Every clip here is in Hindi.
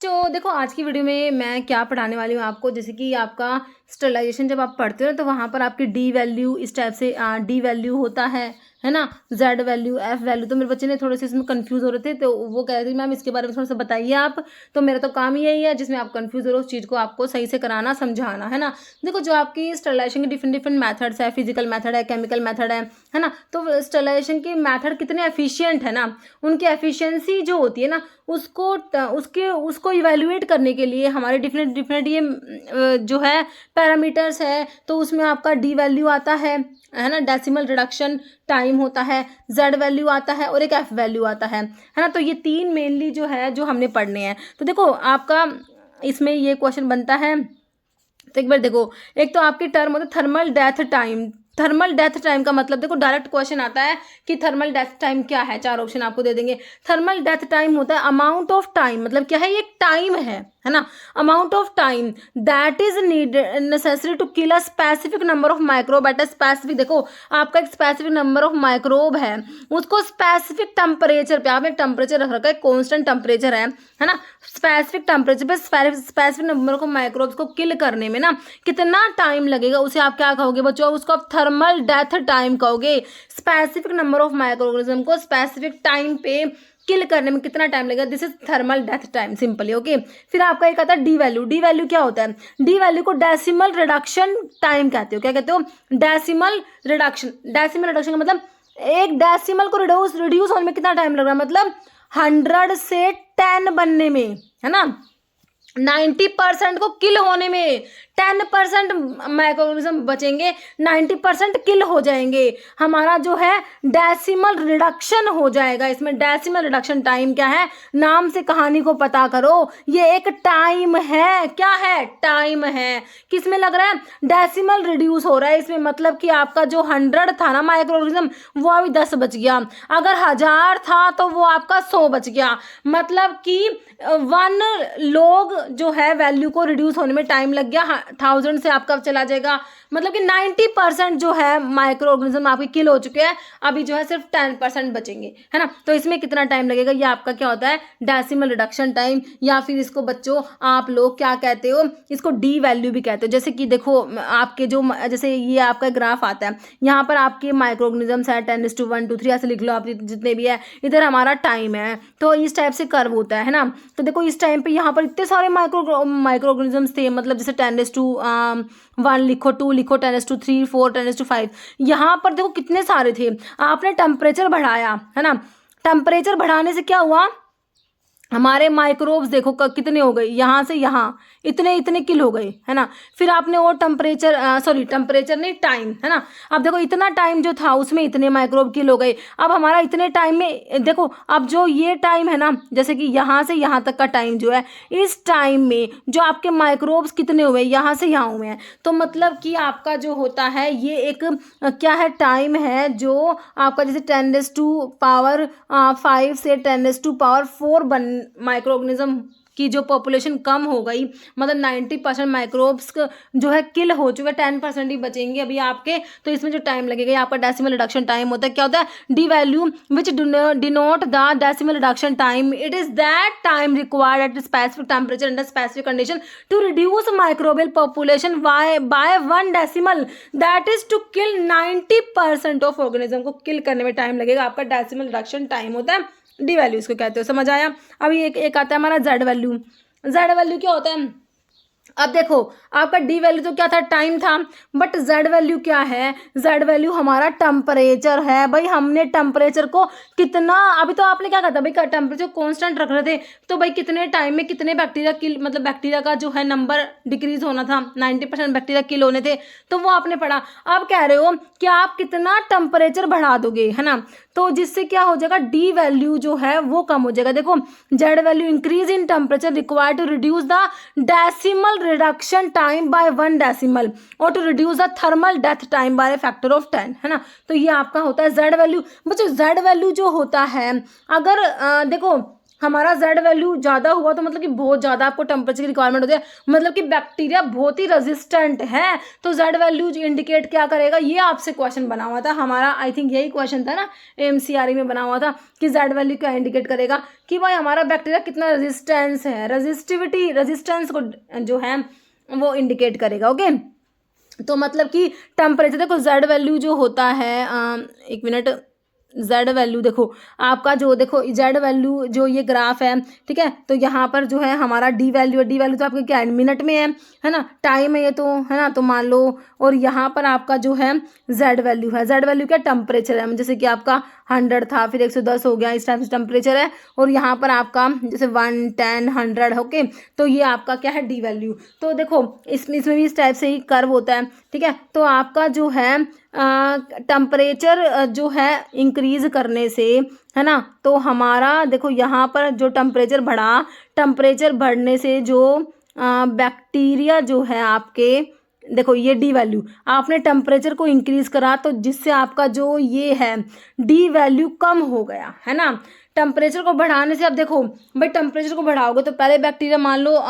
तो देखो आज की वीडियो में मैं क्या पढ़ाने वाली हूँ आपको, जैसे कि आपका स्टेलाइजेशन जब आप पढ़ते हो तो वहाँ पर आपकी डी वैल्यू इस टाइप से डी वैल्यू होता है ना, जेड वैल्यू, एफ वैल्यू। तो मेरे बच्चे ने थोड़े से इसमें कंफ्यूज हो रहे थे, तो वो कह रहे थे मैम इसके बारे में थोड़ा सा बताइए आप। तो मेरा तो काम ही यही है जिसमें आप कंफ्यूज हो रहे हो उस चीज़ को आपको सही से कराना, समझाना, है ना। देखो जो आपकी स्टेलाइजेशन के डिफरेंट डिफरेंट मैथड्स है, फिजिकल मैथड है, केमिकल मैथड है ना। तो स्टेलाइजेशन के मैथड कितने एफिशिएंट है ना, उनकी एफिशिएंसी जो होती है ना उसको इवेल्युएट करने के लिए हमारे डिफरेंट डिफरेंट ये जो है पैरामीटर्स है। तो उसमें आपका डी वैल्यू आता है ना, डेसिमल रिडक्शन टाइम होता है, जेड वैल्यू आता है और एक एफ वैल्यू आता है ना। तो ये तीन मेनली जो है जो हमने पढ़ने हैं। तो देखो आपका इसमें ये क्वेश्चन बनता है, तो एक बार देखो, एक तो आपकी टर्म होता है thermal death time. Thermal death time का मतलब देखो डायरेक्ट क्वेश्चन आता है कि थर्मल डेथ टाइम क्या है, चार ऑप्शन आपको दे देंगे। थर्मल डेथ टाइम होता है अमाउंट ऑफ टाइम, मतलब क्या है, ये टाइम है ना, amount of time that is need necessary to kill a specific number of microbe at a specific. देखो आपका एक स्पेसिफिक नंबर ऑफ माइक्रोब है, उसको स्पेसिफिक टेम्परेचर पे, आपने टेम्परेचर रख रखा है, कॉन्स्टेंट टेम्परेचर है ना, स्पेसिफिक टेम्परेचर पे स्पेसिफिक नंबर ऑफ माइक्रोब्स को किल करने में ना कितना टाइम लगेगा, उसे आप क्या कहोगे बच्चों, उसको आप थर्मल डेथ टाइम कहोगे। Specific number of micro organism को स्पेसिफिक टाइम पे किल करने में कितना टाइम लगेगा, this is thermal death time, simply okay. फिर आपका एक आता है डी वैल्यू। डी वैल्यू क्या होता है, डी वैल्यू को डेसिमल रिडक्शन टाइम कहते हो। क्या कहते हो, डेसिमल रिडक्शन। डेसिमल रिडक्शन का मतलब एक डेसिमल को रिड्यूस होने में कितना टाइम लग रहा है, मतलब 100 से 10 बनने में, है ना। 90% को किल होने में 10% माइक्रोऑर्गेनिज्म बचेंगे, 90% किल हो जाएंगे। हमारा जो है डेसिमल रिडक्शन हो जाएगा। इसमें डेसिमल रिडक्शन टाइम क्या है, नाम से कहानी को पता करो, ये एक टाइम है। क्या है, टाइम है। किस में लग रहा है, डेसिमल रिड्यूस हो रहा है इसमें, मतलब कि आपका जो 100 था ना माइक्रोऑर्गेनिज्म, वो अभी 10 बच गया। अगर 1000 था तो वो आपका 100 बच गया, मतलब कि 1 लोग जो है वैल्यू को रिड्यूस होने में टाइम लग गया, 1000 से आपका चला जाएगा, मतलब कि 90% जो है माइक्रो ऑर्गेनिज्म आपके किल हो चुके हैं, अभी जो है सिर्फ 10% बचेंगे, है ना। तो इसमें कितना टाइम लगेगा, ये आपका क्या होता है, डेसिमल रिडक्शन टाइम, या फिर इसको बच्चों आप लोग क्या कहते हो, इसको डी वैल्यू भी कहते हो। जैसे कि देखो आपके जो, जैसे ये आपका ग्राफ आता है, यहाँ पर आपके माइक्रो ऑर्गेनिजम्स है 10:1 2 3 ऐसे लिख लो आप जितने भी है, इधर हमारा टाइम है, तो इस टाइप से कर्व होता है ना। तो देखो इस टाइम पे यहाँ पर इतने सारे माइक्रो ऑर्गेनिजम्स थे, मतलब जैसे 10:1 लिखो, 2 लिखो, 10:3 4 10:5, यहाँ पर देखो कितने सारे थे। आपने टेम्परेचर बढ़ाया, है ना, टेम्परेचर बढ़ाने से क्या हुआ, हमारे माइक्रोब्स देखो कितने हो गए, यहाँ से यहाँ इतने इतने किल हो गए, है ना। फिर आपने और टेम्परेचर, सॉरी टेम्परेचर नहीं, टाइम, है ना। अब देखो इतना टाइम जो था उसमें इतने माइक्रोब किल हो गए। अब हमारा इतने टाइम में देखो, अब जो ये टाइम है ना, जैसे कि यहाँ से यहाँ तक का टाइम जो है, इस टाइम में जो आपके माइक्रोब्स कितने हुए, यहाँ से यहाँ हुए हैं, तो मतलब कि आपका जो होता है ये एक क्या है, टाइम है जो आपका जैसे 10⁵ से 10⁴ माइक्रो ऑर्गेनिज्म की जो पॉपुलेशन कम हो गई, मतलब 90% माइक्रोब्स जो है किल हो चुके, 10% ही बचेंगे अभी आपके। तो इसमें जो टाइम लगेगा, ये आपका डेसिमल रिडक्शन टाइम होता है। क्या होता है, D value which denote the decimal reduction time, it is that time required at specific temperature under specific condition to reduce microbial population by 1 decimal, that is to kill 90% of organism को किल करने में टाइम लगेगा, आपका डेसिमल रिडक्शन टाइम होता है। डी वैल्यू इसको कहते हो, समझ आया। अभी एक आता है हमारा जेड वैल्यू। जेड वैल्यू क्या होता है, अब देखो आपका डी वैल्यू तो क्या था, टाइम था, बट जेड वैल्यू क्या है, जेड वैल्यू हमारा टेम्परेचर है। भाई हमने टेम्परेचर को कितना, अभी तो आपने क्या कहा था भाई, टेम्परेचर कांस्टेंट रख रहे थे, तो भाई कितने टाइम में कितने बैक्टीरिया किल, मतलब बैक्टीरिया का जो है नंबर डिक्रीज होना था, 90% बैक्टीरिया किल होने थे, तो वो आपने पढ़ा। अब कह रहे हो कि आप कितना टेम्परेचर बढ़ा दोगे, है ना, तो जिससे क्या हो जाएगा, डी वैल्यू जो है वो कम हो जाएगा। देखो Z value increase in temperature required to reduce the decimal reduction time by 1 decimal और to reduce the thermal death time by factor of 10, है ना। तो ये आपका होता है जेड वैल्यू। बच्चों जेड वैल्यू जो होता है, अगर देखो हमारा जेड वैल्यू ज़्यादा हुआ तो मतलब कि बहुत ज़्यादा आपको टेम्परेचर की रिक्वायरमेंट होती है, मतलब कि बैक्टीरिया बहुत ही रेजिस्टेंट है, तो जेड वैल्यू इंडिकेट क्या करेगा, ये आपसे क्वेश्चन बना हुआ था हमारा, आई थिंक यही क्वेश्चन था ना एमसीआरई में बना हुआ था कि जेड वैल्यू क्या इंडिकेट करेगा कि भाई हमारा बैक्टीरिया कितना रेजिस्टेंस है, रेजिस्टेंस को जो है वो इंडिकेट करेगा। ओके, तो मतलब कि टेम्परेचर देखो जेड वैल्यू जो होता है, एक मिनट, जेड वैल्यू देखो आपका, जो देखो जेड वैल्यू जो ये ग्राफ है, ठीक है, तो यहाँ पर जो है हमारा डी वैल्यू है, डी वैल्यू तो आपके क्या है, मिनट में है ना, टाइम है ये तो, है ना, तो मान लो, और यहाँ पर आपका जो है जेड वैल्यू है, जेड वैल्यू क्या टेम्परेचर है, जैसे कि आपका 100 था, फिर 110 हो गया, इस टाइप से टेम्परेचर है, और यहाँ पर आपका जैसे 1, 10, 100, ओके, तो ये आपका क्या है, डी वैल्यू। तो देखो इसमें भी इस टाइप से ही कर्व होता है, ठीक है, तो आपका जो है टेम्परेचर जो है इंक्रीज करने से, है ना, तो हमारा देखो यहाँ पर जो टेम्परेचर बढ़ा, टेम्परेचर बढ़ने से जो बैक्टीरिया जो है आपके, देखो ये डी वैल्यू, आपने टेम्परेचर को इंक्रीज करा तो जिससे आपका जो ये है डी वैल्यू कम हो गया, है ना, टेम्परेचर को बढ़ाने से, अब देखो भाई टेम्परेचर को बढ़ाओगे तो पहले बैक्टीरिया मान लो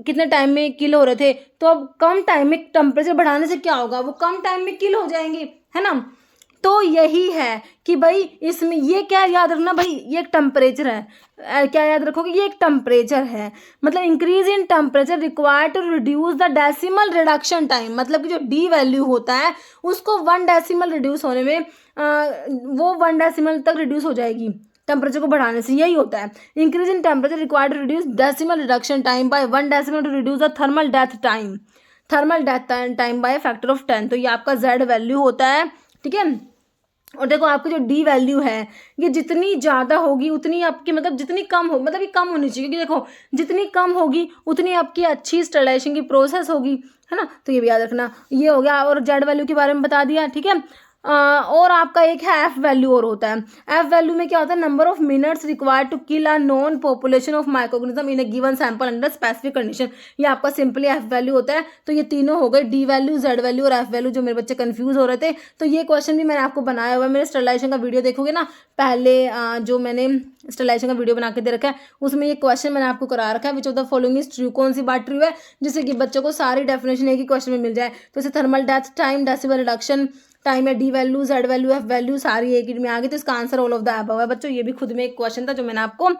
कितने टाइम में किल हो रहे थे, तो अब कम टाइम में टेम्परेचर बढ़ाने से क्या होगा, वो कम टाइम में किल हो जाएंगे, है ना। तो यही है कि भाई इसमें ये क्या याद रखना भाई, ये एक टेम्परेचर है, क्या याद रखोगे, ये एक टेम्परेचर है, मतलब increase in temperature required to reduce the decimal reduction time, मतलब कि जो डी वैल्यू होता है उसको 1 डेसिमल रिड्यूस होने में वो 1 डेसिमल तक रिड्यूस हो जाएगी टेम्परेचर को बढ़ाने से, यही होता है increase in temperature required to reduce decimal reduction time by 1 decimal to reduce the thermal death time by factor of 10, तो ये आपका जेड वैल्यू होता है, ठीक है। और देखो आपकी जो डी वैल्यू है ये जितनी ज़्यादा होगी उतनी आपकी, मतलब जितनी कम हो, मतलब ये कम होनी चाहिए, क्योंकि देखो जितनी कम होगी उतनी आपकी अच्छी स्टरलाइजेशन की प्रोसेस होगी, है ना, तो ये भी याद रखना। ये हो गया, और जेड वैल्यू के बारे में बता दिया, ठीक है। और आपका एक है एफ वैल्यू और होता है, एफ वैल्यू में क्या होता है, number of minutes required to kill a non population of microorganism in a given sample under specific condition, ये आपका सिंपली एफ वैल्यू होता है। तो ये तीनों हो गए, डी वैल्यू, जेड वैल्यू और एफ वैल्यू, जो मेरे बच्चे कंफ्यूज हो रहे थे, तो ये क्वेश्चन भी मैंने आपको बनाया हुआ है, मेरे स्टरलाइजेशन का वीडियो देखोगे ना, पहले जो मैंने स्टरलाइजेशन का वीडियो बना के दे रखा है उसमें ये क्वेश्चन मैंने आपको करा रखा है, which of the following is true, कौन सी बात ट्रू है, जिससे कि बच्चों को सारी डेफिनेशन एक ही क्वेश्चन में मिल जाए। तो इसे thermal death time, decibel reduction time है, D value, Z value, F value सारी एक ही में आ गई, तो इसका answer all of the above है बच्चों। ये भी खुद में एक क्वेश्चन था जो मैंने आपको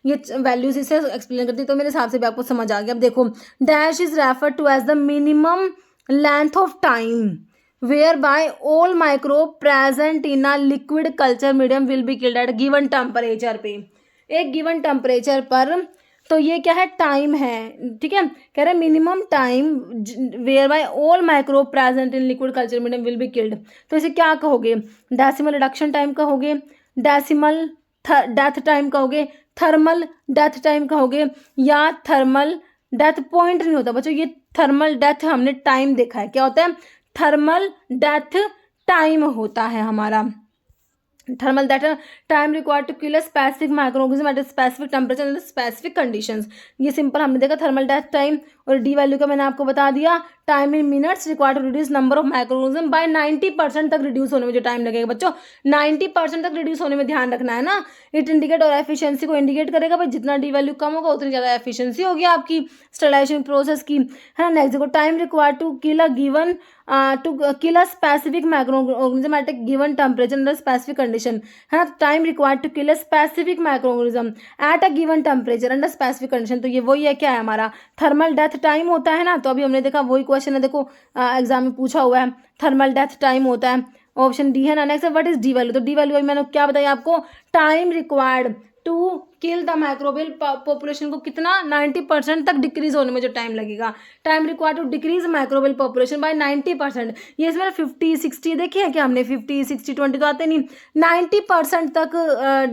ये वैल्यूज इसे एक्सप्लेन कर दी, तो मेरे हिसाब से भी आपको समझ आ गया। अब देखो dash is refer to as the minimum length of time whereby all microbe present in a liquid culture medium will be killed at given temperature पे, एक गिवन टेम्परेचर पर, तो ये क्या है, टाइम है, ठीक है, कह रहे minimum time whereby all microbe present in liquid culture medium will be killed, तो इसे क्या कहोगे, डेसिमल रिडक्शन टाइम कहोगे, डेसिमल डेथ टाइम कहोगे, थर्मल डेथ टाइम कहोगे, या थर्मल डेथ पॉइंट नहीं होता बच्चों, ये थर्मल डेथ हमने टाइम देखा है, क्या होता है, थर्मल डेथ टाइम होता है हमारा, thermal that time required to kill a specific microorganism at a specific temperature in specific conditions, ये सिंपल हमने देखा थर्मल डेथ टाइम। और डी वैल्यू का मैंने आपको बता दिया, time in minutes required to reduce number of microorganism by 90% तक रिड्यूस होने में जो टाइम लगेगा बच्चों, 90% तक रिड्यूस होने में ध्यान रखना है ना। इट इंडिकेट और एफिशिएंसी को इंडिकेट करेगा, भाई जितना डी वैल्यू कम होगा उतनी ज़्यादा एफिशिएंसी होगी आपकी स्टरलाइजेशन प्रोसेस की, है ना। नेक्स्ट देखो time required to kill a given to kill a specific microorganism at a given temperature under specific condition, है ना। Time required to kill a specific microorganism at a given temperature under specific condition, तो ये वही है, क्या है हमारा थर्मल डेथ टाइम होता है ना। तो अभी हमने देखा वही क्वेश्चन है, देखो एग्जाम में पूछा हुआ है, थर्मल डेथ टाइम होता है, ऑप्शन डी है ना। Next what is D value, तो डी वैल्यू मैंने क्या बताया आपको, time required to kill the microbial population को कितना 90% तक डिक्रीज होने में जो टाइम लगेगा, time required to decrease microbial population by 90%, ये इसमें 50-60 देखिए क्या हमने 50-60-20 तो आते नहीं, 90% तक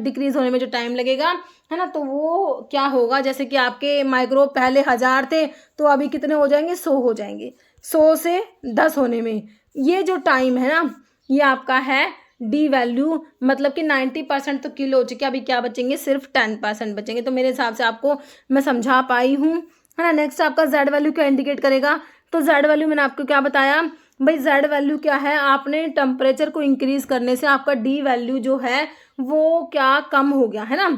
डिक्रीज होने में जो टाइम लगेगा, है ना। तो वो क्या होगा, जैसे कि आपके माइक्रोब पहले 1000 थे तो अभी कितने हो जाएंगे, 100 हो जाएंगे, 100 से 10 होने में ये जो टाइम है ना, ये आपका है डी वैल्यू, मतलब कि 90% तो किल हो चुके, अभी क्या बचेंगे, सिर्फ 10% बचेंगे। तो मेरे हिसाब से आपको मैं समझा पाई हूँ, है ना। नेक्स्ट आपका जेड वैल्यू क्या इंडिकेट करेगा, तो जेड वैल्यू मैंने आपको क्या बताया भाई, जेड वैल्यू क्या है, आपने टेम्परेचर को इंक्रीज करने से आपका डी वैल्यू जो है वो क्या कम हो गया, है ना।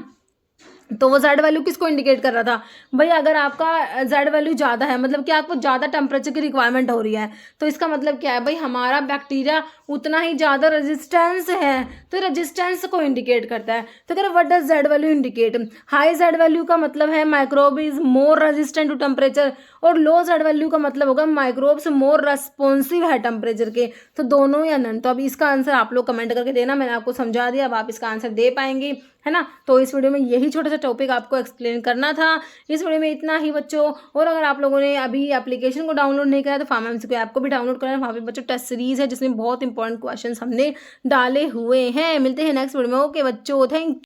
तो वो जेड वैल्यू किसको इंडिकेट कर रहा था भाई, अगर आपका जेड वैल्यू ज़्यादा है मतलब कि आपको ज़्यादा टेम्परेचर की रिक्वायरमेंट हो रही है, तो इसका मतलब क्या है भाई, हमारा बैक्टीरिया उतना ही ज़्यादा रेजिस्टेंस है, तो रेजिस्टेंस को इंडिकेट करता है। तो अगर what does Z value indicate, high Z value का मतलब है microbe is more resistant to temperature, और लो जेड वैल्यू का मतलब होगा माइक्रोब्स मोर रेस्पॉन्सिव है टेम्परेचर के। तो दोनों या नन, तो अब इसका आंसर आप लोग कमेंट करके देना, मैंने आपको समझा दिया, अब आप इसका आंसर दे पाएंगे, है ना। तो इस वीडियो में यही छोटा सा टॉपिक आपको एक्सप्लेन करना था, इस वीडियो में इतना ही बच्चों। और अगर आप लोगों ने अभी एप्लीकेशन को डाउनलोड नहीं करा तो फार्म एमसीक्यू ऐप को भी डाउनलोड करना है, वहाँ पे बच्चों टेस्ट सीरीज है जिसमें बहुत इंपॉर्टेंट क्वेश्चन हमने डाले हुए हैं। मिलते हैं नेक्स्ट वीडियो में, ओके बच्चों, थैंक